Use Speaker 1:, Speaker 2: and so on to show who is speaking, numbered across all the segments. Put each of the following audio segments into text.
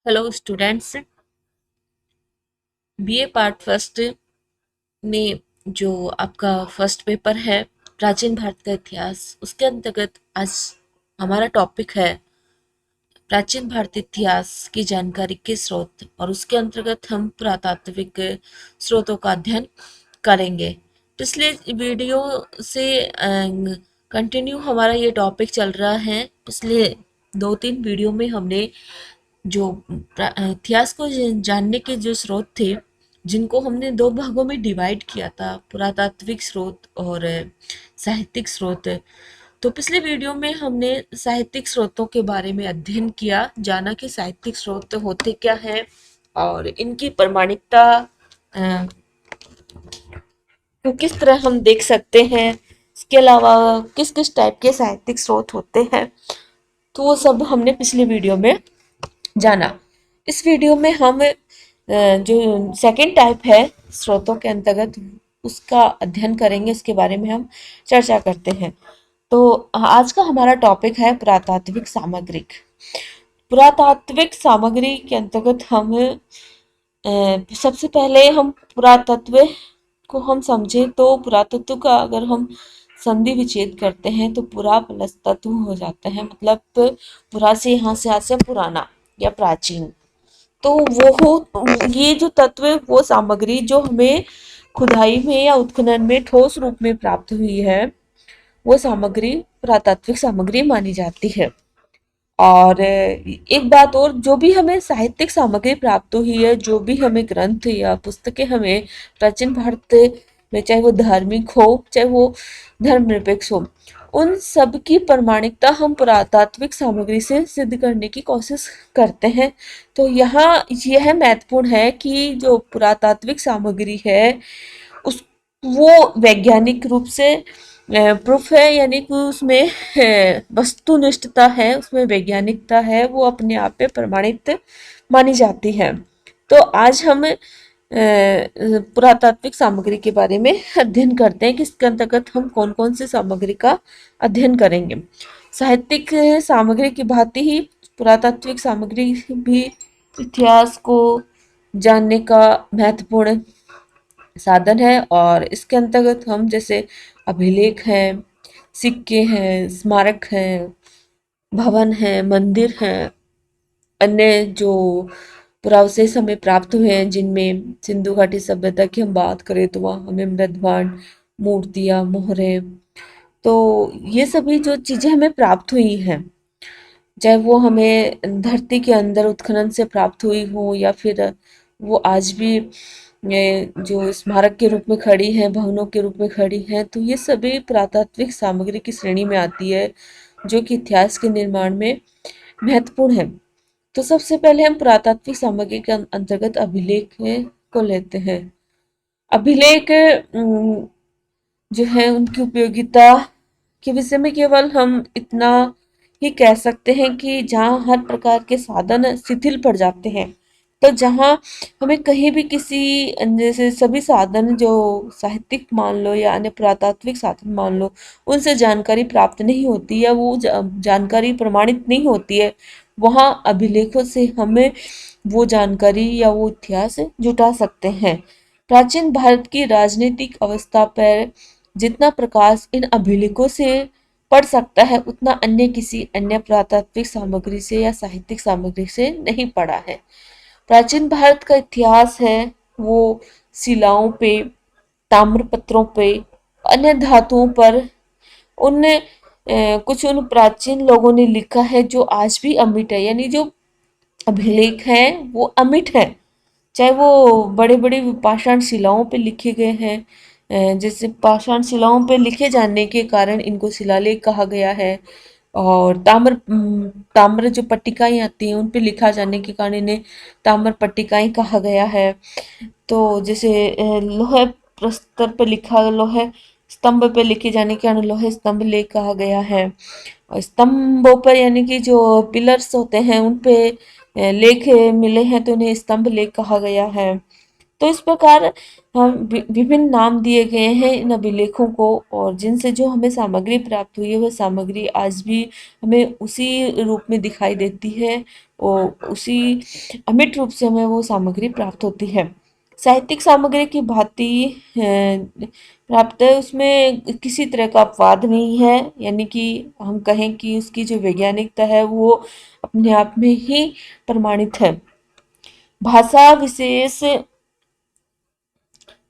Speaker 1: Hello students. BA part first में जो आपका फर्स्ट पेपर है प्राचीन भारत का इतिहास, उसके अंतर्गत आज हमारा टॉपिक है प्राचीन भारतीय इतिहास की जानकारी के स्रोत, और उसके अंतर्गत हम पुरातात्विक स्रोतों का अध्ययन करेंगे। पिछले वीडियो से कंटिन्यू हमारा ये टॉपिक चल रहा है। पिछले 2-3 वीडियो में हमने जो इतिहास को जानने के जो स्रोत थे, जिनको हमने दो भागों में डिवाइड किया था, पुरातात्विक स्रोत और साहित्यिक स्रोत। तो पिछले वीडियो में हमने साहित्यिक स्रोतों के बारे में अध्ययन किया, जाना कि साहित्यिक स्रोत होते क्या हैं और इनकी प्रमाणिकता को किस तरह हम देख सकते हैं। इसके अलावा किस किस टाइप के साहित्यिक स्रोत होते हैं, तो वो सब हमने पिछले वीडियो में जाना। इस वीडियो में हम जो सेकंड टाइप है स्रोतों के अंतर्गत, उसका अध्ययन करेंगे, उसके बारे में हम चर्चा करते हैं। तो आज का हमारा टॉपिक है पुरातात्विक सामग्री। पुरातात्विक सामग्री के अंतर्गत हम सबसे पहले हम पुरातत्व को हम समझे तो पुरातत्व का अगर हम संधि विच्छेद करते हैं तो पुरा प्लस तत्व हो जाता है, मतलब पुरा से यहाँ से आ से पुराना या प्राचीन। तो वो हो ये जो तत्व वो सामग्री जो हमें खुदाई में या उत्खनन में ठोस रूप में प्राप्त हुई है, वो सामग्री पुरातात्विक सामग्री मानी जाती है। और एक बात और, जो भी हमें साहित्यिक सामग्री प्राप्त हुई है, जो भी हमें ग्रंथ या पुस्तकें हमें प्राचीन भारत में, चाहे वो धार्मिक हो चाहे वो धर्मनिरपेक्ष हो, उन सब की प्रमाणिकता हम पुरातात्विक सामग्री से सिद्ध करने की कोशिश करते हैं। तो यहाँ यह महत्वपूर्ण है कि जो पुरातात्विक सामग्री है उस वो वैज्ञानिक रूप से प्रूफ है, यानी कि उसमें वस्तुनिष्ठता है, उसमें वैज्ञानिकता है, वो अपने आप पे प्रमाणित मानी जाती है। तो आज हम पुरातात्विक सामग्री के बारे में अध्ययन करते हैं कि इसके अंतर्गत हम कौन कौन सी सामग्री का अध्ययन करेंगे। साहित्यिक सामग्री की भांति ही पुरातात्विक सामग्री भी इतिहास को जानने का महत्वपूर्ण साधन है, और इसके अंतर्गत हम जैसे अभिलेख हैं, सिक्के हैं, स्मारक हैं, भवन हैं, मंदिर हैं, अन्य जो पुरावशेष हमें प्राप्त हुए हैं, जिनमें सिंधु घाटी सभ्यता की हम बात करें तो वहाँ हमें मृदभांड, मूर्तियाँ, मोहरें, तो ये सभी जो चीज़ें हमें प्राप्त हुई हैं, चाहे वो हमें धरती के अंदर उत्खनन से प्राप्त हुई हो या फिर वो आज भी जो स्मारक के रूप में खड़ी हैं, भवनों के रूप में खड़ी हैं, तो ये सभी पुरातात्विक सामग्री की श्रेणी में आती है, जो कि इतिहास के निर्माण में महत्वपूर्ण है। तो सबसे पहले हम पुरातात्विक सामग्री के अंतर्गत अभिलेख को लेते हैं। अभिलेख जो है उनकी उपयोगिता के विषय में केवल हम इतना ही कह सकते हैं कि जहाँ हर प्रकार के साधन शिथिल पड़ जाते हैं, तो जहाँ हमें कहीं भी किसी जैसे सभी साधन जो साहित्यिक मान लो या अन्य पुरातात्विक साधन मान लो, उनसे जानकारी प्राप्त नहीं होती या वो जानकारी प्रमाणित नहीं होती है, वहाँ अभिलेखों से हमें वो जानकारी या वो इतिहास जुटा सकते हैं। प्राचीन भारत की राजनीतिक अवस्था पर जितना प्रकाश इन अभिलेखों से पढ़ सकता है, उतना अन्य किसी अन्य पुरातात्विक सामग्री से या साहित्यिक सामग्री से नहीं पढ़ा है। प्राचीन भारत का इतिहास है वो शिलाओं पे, ताम्रपत्रों पे, अन्य धातुओं पर उन कुछ उन प्राचीन लोगों ने लिखा है जो आज भी अमिट है, यानी जो अभिलेख हैं वो अमिट हैं, चाहे वो बड़े बड़े पाषाण शिलाओं पे लिखे गए हैं। जैसे पाषाण शिलाओं पे लिखे जाने के कारण इनको शिलालेख कहा गया है, और ताम्र जो पट्टिकाएं आती हैं उन पे लिखा जाने के कारण इन्हें ताम्र पट्टिकाएं कहा गया है। तो जैसे लोहे प्रस्तर पे लिखा, लोहे स्तंभ पे लिखे जाने के कारण लोहे स्तंभ लेख कहा गया है। और स्तंभों पर यानी कि जो पिलर्स होते हैं उन पे लेख मिले हैं तो उन्हें स्तंभ लेख कहा गया है। तो इस प्रकार हम विभिन्न नाम दिए गए हैं इन अभिलेखों को, और जिनसे जो हमें सामग्री प्राप्त हुई है वह सामग्री आज भी हमें उसी रूप में दिखाई देती है, और उसी अमिट रूप से हमें वो सामग्री प्राप्त होती है। साहित्यिक सामग्री की भांति प्राप्त है, उसमें किसी तरह का अपवाद नहीं है, यानी कि हम कहें कि उसकी जो वैज्ञानिकता है वो अपने आप में ही प्रमाणित है। भाषा विशेष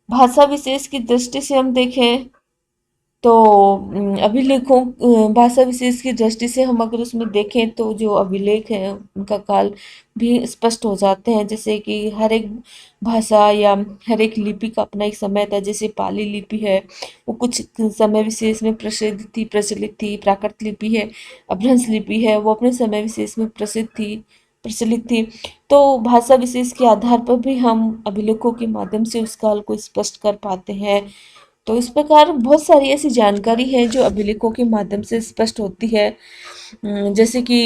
Speaker 1: भाषा विशेष की दृष्टि से हम देखें तो अभिलेखों भाषा विशेष की दृष्टि से हम अगर उसमें देखें तो जो अभिलेख हैं उनका काल भी स्पष्ट हो जाते हैं। जैसे कि हर एक भाषा या हर एक लिपि का अपना एक समय था। जैसे पाली लिपि है, वो कुछ समय विशेष में प्रचलित थी। प्राकृत लिपि है, अपभ्रंश लिपि है, वो अपने समय विशेष में प्रचलित थी। तो भाषा विशेष के आधार पर भी हम अभिलेखों के माध्यम से उस काल को स्पष्ट कर पाते हैं। तो इस प्रकार बहुत सारी ऐसी जानकारी है जो अभिलेखों के माध्यम से स्पष्ट होती है। जैसे कि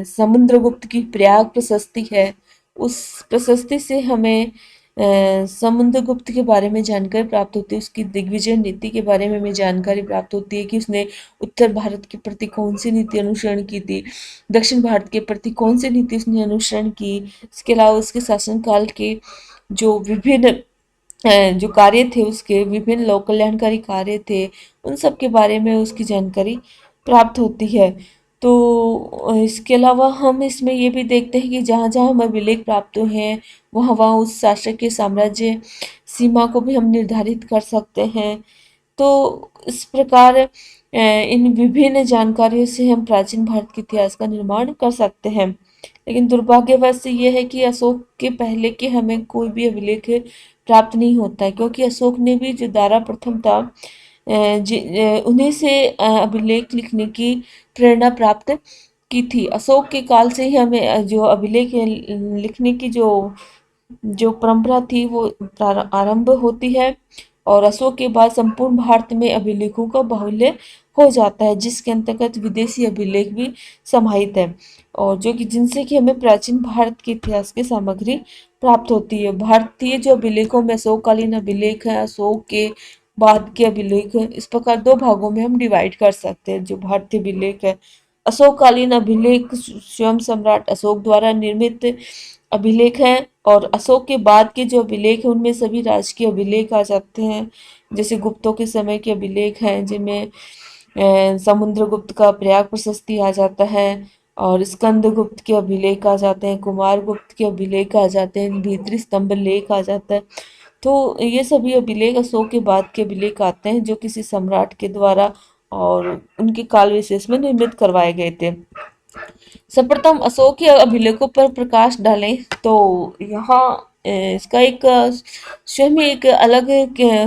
Speaker 1: समुद्रगुप्त की प्रयाग प्रशस्ति है, उस प्रशस्ति से हमें समुद्रगुप्त के बारे में जानकारी प्राप्त होती है। उसकी दिग्विजय नीति के बारे में हमें जानकारी प्राप्त होती है कि उसने उत्तर भारत के प्रति कौन सी नीति अनुसरण की थी, दक्षिण भारत के प्रति कौन सी नीति उसने अनुसरण की। इसके अलावा उसके शासनकाल के जो विभिन्न जो कार्य थे, उसके विभिन्न लोक कल्याणकारी कार्य थे, उन सब के बारे में उसकी जानकारी प्राप्त होती है। तो इसके अलावा हम इसमें ये भी देखते हैं कि जहाँ जहाँ हमें अभिलेख प्राप्त हुए हैं वहाँ वहाँ उस शासक के साम्राज्य सीमा को भी हम निर्धारित कर सकते हैं। तो इस प्रकार इन विभिन्न जानकारियों से हम प्राचीन भारत के इतिहास का निर्माण कर सकते हैं। लेकिन दुर्भाग्यवश ये है कि अशोक के पहले के हमें कोई भी अभिलेख प्राप्त नहीं होता है, क्योंकि अशोक ने भी जो दारा प्रथम था उन्हीं से अभिलेख लिखने की प्रेरणा प्राप्त की थी। अशोक के काल से ही हमें जो अभिलेख लिखने की जो परंपरा थी वो आरंभ होती है, और अशोक के बाद संपूर्ण भारत में अभिलेखों का बाहुल्य हो जाता है, जिसके अंतर्गत विदेशी अभिलेख भी समाहित है, और जो कि जिनसे कि हमें प्राचीन भारत के इतिहास की सामग्री प्राप्त होती है। भारतीय जो अभिलेखों में अशोककालीन अभिलेख है, अशोक के बाद के अभिलेख है, इस प्रकार दो भागों में हम डिवाइड कर सकते हैं। जो भारतीय अभिलेख है, अशोककालीन अभिलेख स्वयं सम्राट अशोक द्वारा निर्मित अभिलेख हैं, और अशोक के बाद के जो अभिलेख हैं उनमें सभी राजकीय अभिलेख आ जाते हैं। जैसे गुप्तों के समय के अभिलेख हैं, जिनमें समुद्रगुप्त का प्रयाग प्रशस्ति आ जाता है, और स्कंदगुप्त के अभिलेख आ जाते हैं, कुमार गुप्त के अभिलेख आ जाते हैं, भीतरी स्तंभ लेख आ जाता है। तो ये सभी अभिलेख अशोक के बाद के अभिलेख आते हैं, जो किसी सम्राट के द्वारा और उनके काल विशेष में निर्मित करवाए गए थे। सर्वप्रथम अशोक के अभिलेखों पर प्रकाश डालें तो यहाँ इसका एक स्वयं ही एक अलग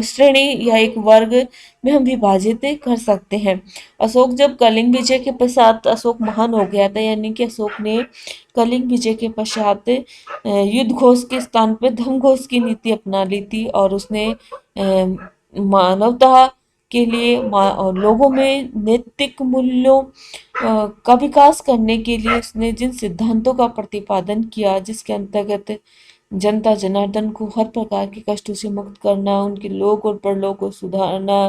Speaker 1: श्रेणी या एक वर्ग में हम विभाजित कर सकते हैं। अशोक जब कलिंग विजय के पश्चात अशोक महान हो गया था, यानी कि अशोक ने कलिंग विजय के पश्चात युद्ध घोष के स्थान पर धर्म घोष की नीति अपना ली थी, और उसने मानवता के लिए और लोगों में नैतिक मूल्यों का विकास करने के लिए उसने जिन सिद्धांतों का प्रतिपादन किया, जिसके अंतर्गत जनता जनार्दन को हर प्रकार के कष्टों से मुक्त करना, उनके लोक और परलोक को सुधारना,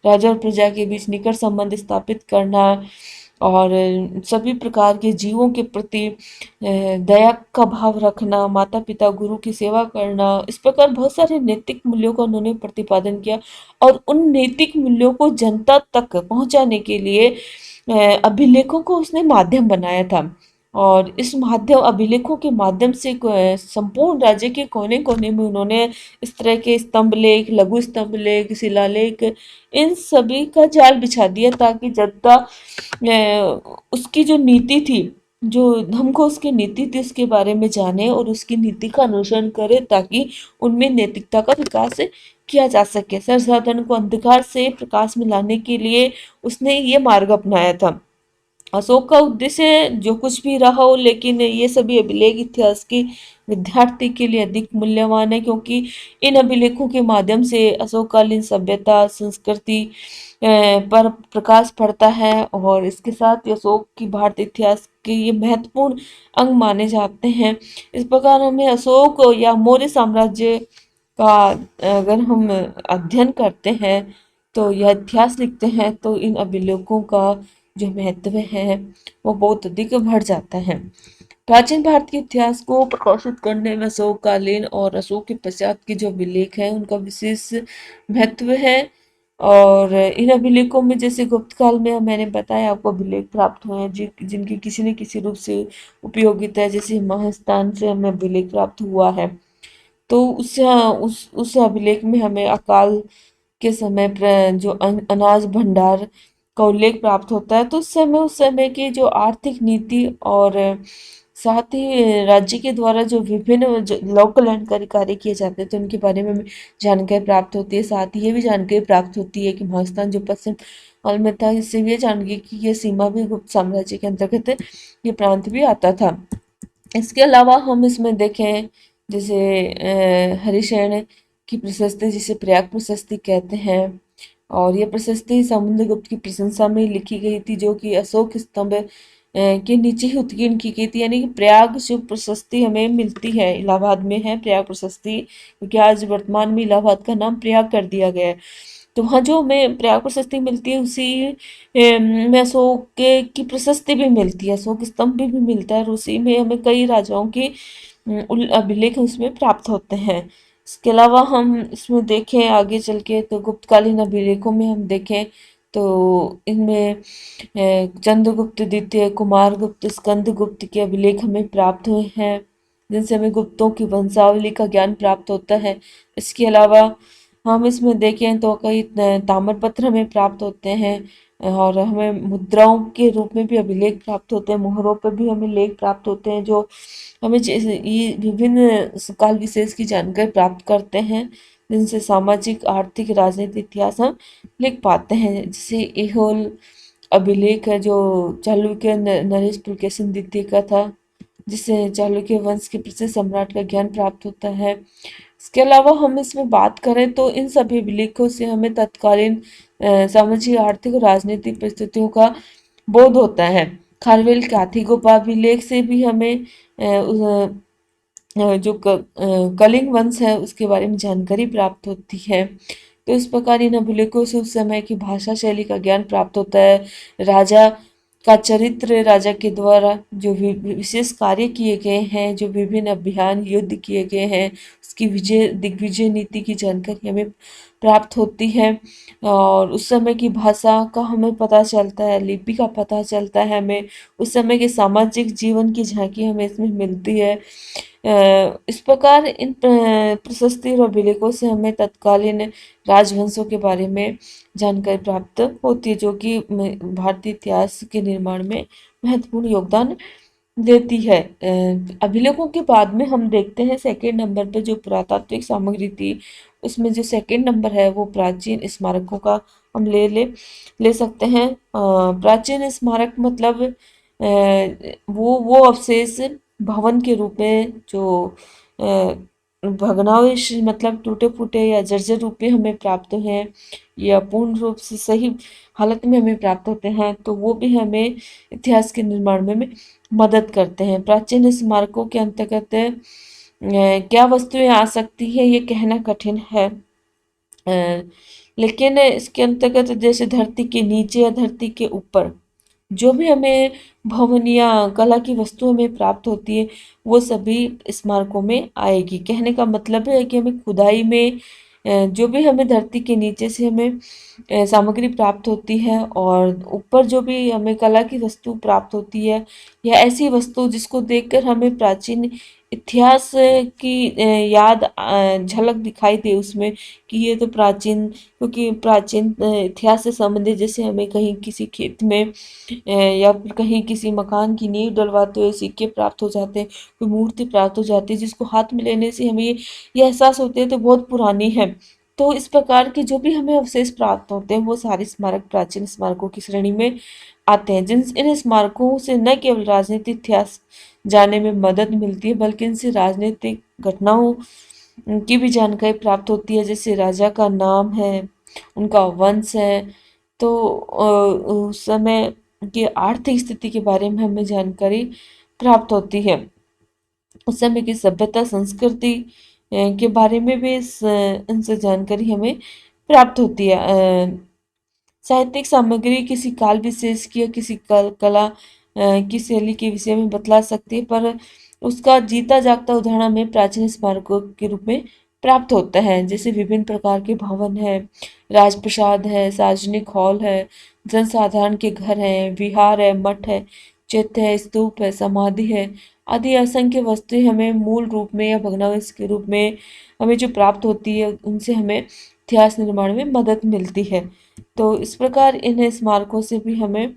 Speaker 1: राजा और प्रजा के बीच निकट संबंध स्थापित करना, और सभी प्रकार के जीवों के प्रति दया का भाव रखना, माता पिता गुरु की सेवा करना, इस प्रकार बहुत सारे नैतिक मूल्यों का उन्होंने प्रतिपादन किया, और उन नैतिक मूल्यों को जनता तक पहुंचाने के लिए अभिलेखों को उसने माध्यम बनाया था। और इस माध्यम अभिलेखों के माध्यम से संपूर्ण राज्य के कोने कोने में उन्होंने इस तरह के स्तंभ लेख, लघु स्तंभ लेख, शिलालेख, इन सभी का जाल बिछा दिया, ताकि जनता उसकी जो नीति थी, जो धर्मघोष की नीति थी, उसके बारे में जाने और उसकी नीति का अनुसरण करे, ताकि उनमें नैतिकता का विकास किया जा सके। सर्वसाधारण को अंधकार से प्रकाश में लाने के लिए उसने ये मार्ग अपनाया था। अशोक का उद्देश्य जो कुछ भी रहा हो, लेकिन ये सभी अभिलेख इतिहास के विद्यार्थी के लिए अधिक मूल्यवान है, क्योंकि इन अभिलेखों के माध्यम से अशोककालीन सभ्यता संस्कृति पर प्रकाश पड़ता है, और इसके साथ ही अशोक की भारत इतिहास के ये महत्वपूर्ण अंग माने जाते हैं। इस प्रकार हमें अशोक या मौर्य साम्राज्य का अगर हम अध्ययन करते हैं तो या इतिहास लिखते हैं तो इन अभिलेखों का जो महत्व है वो बहुत अधिक बढ़ जाता है। प्राचीन भारत के इतिहास को प्रकाशित करने में अशोककालीन और अशोक के पश्चात के जो अभिलेख हैं उनका विशेष महत्व है। और इन अभिलेखों में जैसे गुप्त काल में मैंने बताया आपको अभिलेख प्राप्त हुए हैं जिनकी किसी न किसी रूप से उपयोगिता है, जैसे महास्थान से हमें अभिलेख प्राप्त हुआ है। तो उस अभिलेख में हमें अकाल के समय जो अनाज भंडार का उल्लेख प्राप्त होता है। तो उस समय की जो आर्थिक नीति और साथ ही राज्य के द्वारा जो विभिन्न लोक कल्याणकारी कार्य किए जाते हैं तो उनके बारे में हमें जानकारी प्राप्त होती है। साथ ही ये भी जानकारी प्राप्त होती है कि महास्थान जो पश्चिम काल में था, इससे भी ये जानकारी कि ये सीमा भी गुप्त साम्राज्य के अंतर्गत ये प्रांत भी आता था। इसके अलावा हम इसमें देखें जैसे हरिशरण की प्रशस्ति जिसे प्रयाग प्रशस्ति कहते हैं, और ये प्रशस्ति समुद्रगुप्त की प्रशंसा में लिखी गई थी जो कि अशोक स्तंभ के नीचे ही उत्कीर्ण की गई थी। यानी कि प्रयाग जो प्रशस्ति हमें मिलती है इलाहाबाद में है प्रयाग प्रशस्ति, क्योंकि आज वर्तमान में इलाहाबाद का नाम प्रयाग कर दिया गया है। तो वहाँ जो हमें प्रयाग प्रशस्ति मिलती है उसी में अशोक के की प्रशस्ति भी मिलती है, अशोक स्तंभ भी मिलता है, और उसी में हमें कई राजाओं के अभिलेख उसमें प्राप्त होते हैं। इसके अलावा हम इसमें देखें आगे चल के तो गुप्तकालीन अभिलेखों में हम देखें तो इनमें चंद्रगुप्त द्वितीय, कुमारगुप्त, स्कंदगुप्त के अभिलेख हमें प्राप्त हुए हैं जिनसे हमें गुप्तों की वंशावली का ज्ञान प्राप्त होता है। इसके अलावा हम इसमें देखें तो कई ताम्रपत्र हमें प्राप्त होते हैं, और हमें मुद्राओं के रूप में भी अभिलेख प्राप्त होते हैं, मोहरों पर भी हमें लेख प्राप्त होते हैं जो हमें ये विभिन्न काल विशेष की जानकारी प्राप्त करते हैं जिनसे सामाजिक, आर्थिक, राजनीतिक इतिहास हम लिख पाते हैं। जैसे एहोल अभिलेख है जो चालुक्य नरेश पुलकेशिन द्वितीय का था, जिससे चालुक्य वंश के प्रसिद्ध सम्राट का ज्ञान प्राप्त होता है। इसके अलावा हम इसमें बात करें तो इन सभी अभिलेखों से हमें तत्कालीन सामाजिक, आर्थिक और राजनीतिक परिस्थितियों का बोध होता है। खारवेल अभिलेख से भी हमें जो कलिंग वंश है उसके बारे में जानकारी प्राप्त होती है। तो इस प्रकार इन अभिलेखों से उस समय की भाषा शैली का ज्ञान प्राप्त होता है, राजा का चरित्र, राजा के द्वारा जो विशेष कार्य किए गए हैं, जो विभिन्न अभियान युद्ध किए गए हैं, उसकी दिग्विजय नीति की जानकारी हमें प्राप्त होती है। और उस समय की भाषा का हमें पता चलता है, लिपि का पता चलता है हमें, उस समय के सामाजिक जीवन की झांकी हमें इसमें मिलती है। इस प्रकार इन प्रशस्ति और अभिलेखों से हमें तत्कालीन राजवंशों के बारे में जानकारी प्राप्त होती है जो कि भारतीय इतिहास के निर्माण में महत्वपूर्ण योगदान देती है। अभिलेखों के बाद में हम देखते हैं सेकेंड नंबर पर जो पुरातात्विक सामग्री थी, उसमें जो सेकेंड नंबर है वो प्राचीन स्मारकों का हम ले सकते हैं। प्राचीन स्मारक मतलब वो अवशेष भवन के रूप में जो भग्नावशेष मतलब टूटे फूटे या जर्जर रूप में हमें प्राप्त हैं या पूर्ण रूप से सही हालत में हमें प्राप्त होते हैं, तो वो भी हमें इतिहास के निर्माण में मदद करते हैं। प्राचीन स्मारकों के अंतर्गत क्या वस्तुएं आ सकती है ये कहना कठिन है, लेकिन इसके अंतर्गत जैसे धरती के नीचे या धरती के ऊपर जो भी हमें भवन या कला की वस्तु हमें प्राप्त होती है वो सभी स्मारकों में आएगी। कहने का मतलब है कि हमें खुदाई में जो भी हमें धरती के नीचे से हमें सामग्री प्राप्त होती है और ऊपर जो भी हमें कला की वस्तु प्राप्त होती है या ऐसी वस्तु जिसको देखकर हमें प्राचीन इतिहास की याद झलक दिखाई दे उसमें कि ये तो प्राचीन, क्योंकि प्राचीन इतिहास से संबंधित जैसे हमें कहीं किसी खेत में या फिर कहीं किसी मकान की नींव डलवाते हुए सिक्के प्राप्त हो जाते हैं, कोई मूर्ति प्राप्त हो जाती है जिसको हाथ में लेने से हमें ये एहसास होते हैं तो बहुत पुरानी है। तो इस प्रकार के जो भी हमें अवशेष प्राप्त होते हैं वो सारे स्मारक प्राचीन स्मारकों की श्रेणी में आते हैं। जिन इन स्मारकों से न केवल राजनीतिक इतिहास जानने में मदद मिलती है बल्कि इनसे राजनीतिक घटनाओं की भी जानकारी प्राप्त होती है, जैसे राजा का नाम है, उनका वंश है, तो उस समय की आर्थिक स्थिति के बारे में हमें जानकारी प्राप्त होती है। उस समय की सभ्यता संस्कृति के बारे में भी इनसे जानकारी हमें प्राप्त होती है। साहित्यिक सामग्री किसी काल विशेष की या किसी कला की शैली के विषय में बतला सकती है, पर उसका जीता जागता उदाहरण हमें प्राचीन स्मारकों के रूप में प्राप्त होता है। जैसे विभिन्न प्रकार के भवन है, राजप्रसाद है, सार्वजनिक हॉल है, जनसाधारण के घर हैं, विहार है, मठ है, चैत्य है, स्तूप है, समाधि है, आदि असंख्य वस्तुएं हमें मूल रूप में या भग्नावशेष के रूप में हमें जो प्राप्त होती है, उनसे हमें इतिहास निर्माण में मदद मिलती है। तो इस प्रकार इन स्मारकों से भी हमें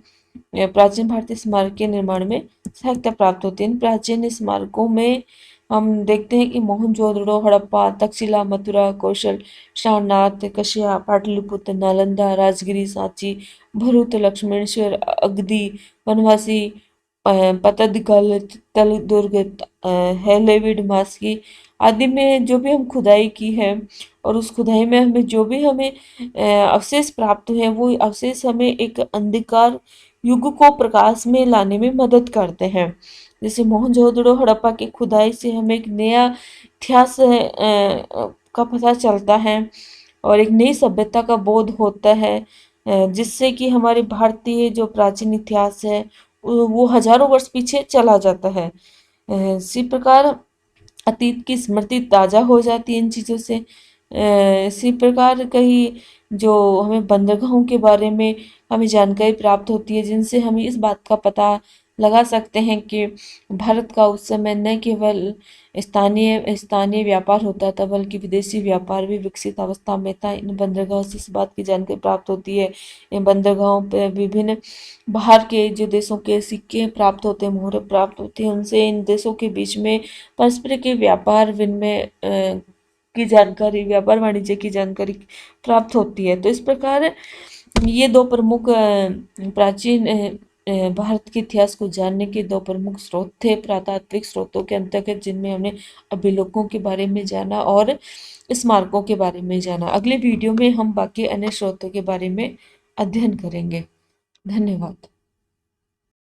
Speaker 1: प्राचीन भारतीय स्मारक के निर्माण में सहायता प्राप्त होती है। इन प्राचीन स्मारकों में हम देखते हैं कि मोहनजोदड़ो, हड़प्पा, तक्षशिला, मथुरा, कौशल, सारनाथ, कश्यप, पाटलिपुत्र, नालंदा, राजगिरी, सांची, भरूच, लक्ष्मणेश्वर, अगदी, वनवासी, पतदकल, तलदुर्ग, हेलेविड, मास्की आदि में जो भी हम खुदाई की है, और उस खुदाई में हमें जो भी हमें अवशेष प्राप्त हुए हैं, वो अवशेष हमें एक अंधकार युग को प्रकाश में लाने में मदद करते हैं। जैसे मोहनजोदड़ो हड़प्पा की खुदाई से हमें एक नया इतिहास का पता चलता है और एक नई सभ्यता का बोध होता है, जिससे कि हमारे भारतीय जो प्राचीन इतिहास है वो हजारों वर्ष पीछे चला जाता है। इसी प्रकार अतीत की स्मृति ताजा हो जाती है इन चीज़ों से। इसी प्रकार कई जो हमें बंदरगाहों के बारे में हमें जानकारी प्राप्त होती है, जिनसे हम इस बात का पता लगा सकते हैं कि भारत का उस समय न केवल स्थानीय स्थानीय व्यापार होता था, बल्कि विदेशी व्यापार भी विकसित अवस्था में था। इन बंदरगाहों से इस बात की जानकारी प्राप्त होती है। इन बंदरगाहों पर विभिन्न बाहर के जो देशों के सिक्के प्राप्त होते हैं, मोहरें प्राप्त होती हैं, उनसे इन देशों के बीच में परस्पर के व्यापार विनिमय की जानकारी, व्यापार वाणिज्य की जानकारी प्राप्त होती है। तो इस प्रकार ये दो प्रमुख प्राचीन भारत के इतिहास को जानने के दो प्रमुख स्रोत थे पुरातात्विक स्रोतों के अंतर्गत, जिनमें हमने अभिलेखों के बारे में जाना और स्मारकों के बारे में जाना। अगले वीडियो में हम बाकी अन्य स्रोतों के बारे में अध्ययन करेंगे। धन्यवाद।